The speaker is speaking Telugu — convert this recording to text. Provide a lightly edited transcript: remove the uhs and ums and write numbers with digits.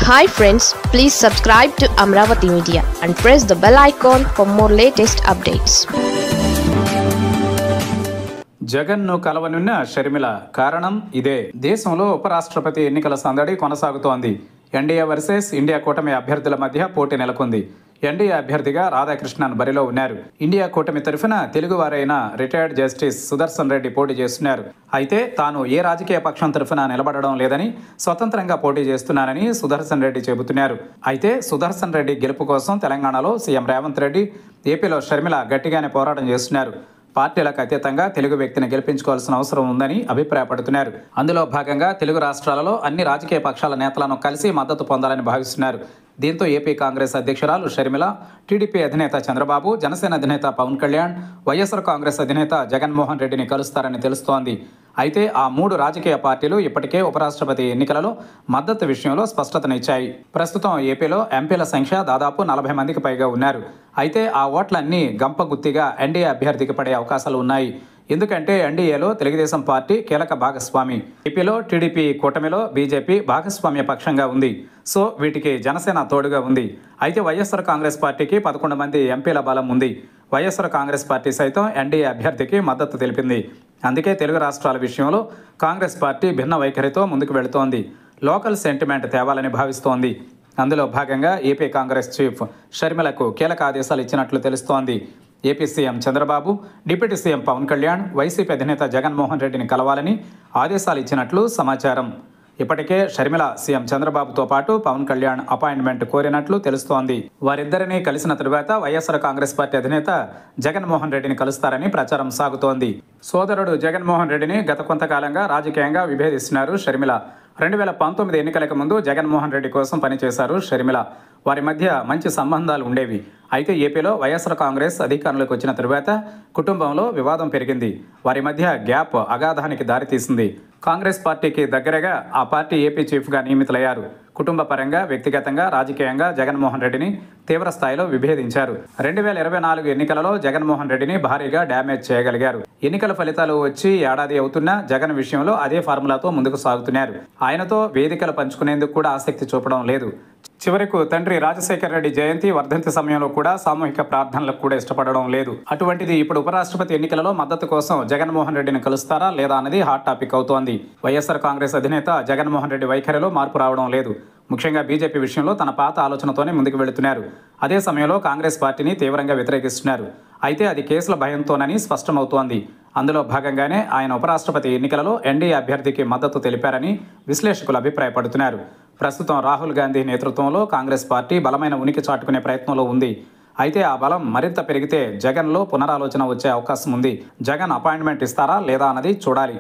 Hi friends, please subscribe to Amravati Media and press the bell icon for more latest updates. జగన్ను కలవనున్న షర్మిల కారణం ఇదే. దేశంలో ఉపరాష్ట్రపతి ఎన్నికల సందడి కొనసాగుతోంది. ఎన్డీఏ వర్సెస్ ఇండియా కూటమి అభ్యర్థుల మధ్య పోటీ నెలకొంది. ఎన్డీఏ అభ్యర్థిగా రాధాకృష్ణన్ బరిలో ఉన్నారు. ఇండియా కూటమి తరఫున తెలుగువారైన రిటైర్డ్ జస్టిస్ సుదర్శన్ రెడ్డి పోటీ చేస్తున్నారు. అయితే తాను ఏ రాజకీయ పక్షం తరఫున నిలబడడం లేదని, స్వతంత్రంగా పోటీ చేస్తున్నానని సుదర్శన్ రెడ్డి చెబుతున్నారు. అయితే సుదర్శన్ రెడ్డి గెలుపు కోసం తెలంగాణలో సీఎం రేవంత్ రెడ్డి, ఏపీలో షర్మిల గట్టిగానే పోరాటం చేస్తున్నారు. పార్టీలకు అతీతంగా తెలుగు వ్యక్తిని గెలిపించుకోవాల్సిన అవసరం ఉందని అభిప్రాయపడుతున్నారు. అందులో భాగంగా తెలుగు రాష్ట్రాలలో అన్ని రాజకీయ పక్షాల నేతలను కలిసి మద్దతు పొందాలని భావిస్తున్నారు. దీంతో ఏపీ కాంగ్రెస్ అధ్యక్షురాలు షర్మిల, టీడీపీ అధినేత చంద్రబాబు, జనసేన అధినేత పవన్ కళ్యాణ్, వైఎస్ఆర్ కాంగ్రెస్ అధినేత జగన్మోహన్ రెడ్డిని కలుస్తారని తెలుస్తోంది. అయితే ఆ మూడు రాజకీయ పార్టీలు ఇప్పటికే ఉపరాష్ట్రపతి ఎన్నికలలో మద్దతు విషయంలో స్పష్టతనిచ్చాయి. ప్రస్తుతం ఏపీలో ఎంపీల సంఖ్య దాదాపు 40 మందికి పైగా ఉన్నారు. అయితే ఆ ఓట్లన్నీ గంపగుత్తిగా ఎన్డీఏ అభ్యర్థికి పడే అవకాశాలు ఉన్నాయి. ఎందుకంటే ఎన్డీఏలో తెలుగుదేశం పార్టీ కీలక భాగస్వామి, ఏపీలో టీడీపీ, కూటమిలో బీజేపీ భాగస్వామ్య పక్షంగా ఉంది. సో వీటికి జనసేన తోడుగా ఉంది. అయితే వైఎస్ఆర్ కాంగ్రెస్ పార్టీకి 11 మంది ఎంపీల బలం ఉంది. వైఎస్ఆర్ కాంగ్రెస్ పార్టీ సైతం ఎన్డీఏ అభ్యర్థికి మద్దతు తెలిపింది. అందుకే తెలుగు రాష్ట్రాల విషయంలో కాంగ్రెస్ పార్టీ భిన్న వైఖరితో ముందుకు వెళుతోంది. లోకల్ సెంటిమెంట్ తేవాలని భావిస్తోంది. అందులో భాగంగా ఏపీ కాంగ్రెస్ చీఫ్ షర్మిలకు కీలక ఆదేశాలు ఇచ్చినట్లు తెలుస్తోంది. AP CM Chandrababu, deputy CM Pawan Kalyan, YCP అధినేత జగన్మోహన్ రెడ్డిని కలవాలని ఆదేశాలు ఇచ్చినట్లు సమాచారం. ఇప్పటికే షర్మిల సీఎం చంద్రబాబుతో పాటు పవన్ కళ్యాణ్ అపాయింట్మెంట్ కోరినట్లు తెలుస్తోంది. వారిద్దరినీ కలిసిన తరువాత వైఎస్ఆర్ కాంగ్రెస్ పార్టీ అధినేత జగన్మోహన్ రెడ్డిని కలుస్తారని ప్రచారం సాగుతోంది. సోదరుడు జగన్మోహన్ రెడ్డిని గత కొంతకాలంగా రాజకీయంగా విభేదిస్తున్నారు షర్మిల. 2019 ఎన్నికలకు ముందు జగన్మోహన్ రెడ్డి కోసం పనిచేశారు షర్మిల. వారి మధ్య మంచి సంబంధాలు ఉండేవి. అయితే ఏపీలో వైఎస్ఆర్ కాంగ్రెస్ అధికారంలోకి వచ్చిన తరువాత కుటుంబంలో వివాదం పెరిగింది. వారి మధ్య గ్యాప్ అగాధానికి దారితీసింది. కాంగ్రెస్ పార్టీకి దగ్గరగా ఆ పార్టీ ఏపీ చీఫ్గా నియమితులయ్యారు. కుటుంబ పరంగా, వ్యక్తిగతంగా, రాజకీయంగా జగన్మోహన్ రెడ్డిని తీవ్ర స్థాయిలో విభేదించారు. 2024 ఎన్నికలలో జగన్మోహన్ రెడ్డిని భారీగా డ్యామేజ్ చేయగలిగారు. ఎన్నికల ఫలితాలు వచ్చి ఏడాది అవుతున్నా జగన్ విషయంలో అదే ఫార్ములాతో ముందుకు సాగుతున్నారు. ఆయనతో వేదికలు పంచుకునేందుకు కూడా ఆసక్తి చూపడం లేదు. చివరకు తండ్రి రాజశేఖర రెడ్డి జయంతి, వర్ధంతి సమయంలో కూడా సామూహిక ప్రార్థనలకు కూడా ఇష్టపడడం లేదు. అటువంటిది ఇప్పుడు ఉపరాష్ట్రపతి ఎన్నికలలో మద్దతు కోసం జగన్మోహన్ రెడ్డిని కలుస్తారా లేదా అన్నది హాట్ టాపిక్ అవుతోంది. వైఎస్ఆర్ కాంగ్రెస్ అధినేత జగన్మోహన్ రెడ్డి వైఖరిలో మార్పు రావడం లేదు. ముఖ్యంగా బీజేపీ విషయంలో తన పాత ఆలోచనతోనే ముందుకు వెళుతున్నారు. అదే సమయంలో కాంగ్రెస్ పార్టీని తీవ్రంగా వ్యతిరేకిస్తున్నారు. అయితే అది కేసుల భయంతోనని స్పష్టమవుతోంది. అందులో భాగంగానే ఆయన ఉపరాష్ట్రపతి ఎన్నికలలో ఎన్డీఏ అభ్యర్థికి మద్దతు తెలిపారని విశ్లేషకులు అభిప్రాయపడుతున్నారు. ప్రస్తుతం రాహుల్ గాంధీ నేతృత్వంలో కాంగ్రెస్ పార్టీ బలమైన ఉనికి చాటుకునే ప్రయత్నంలో ఉంది. అయితే ఆ బలం మరింత పెరిగితే జగన్లో పునరాలోచన వచ్చే అవకాశం ఉంది. జగన్ అపాయింట్మెంట్ ఇస్తారా లేదా అన్నది చూడాలి.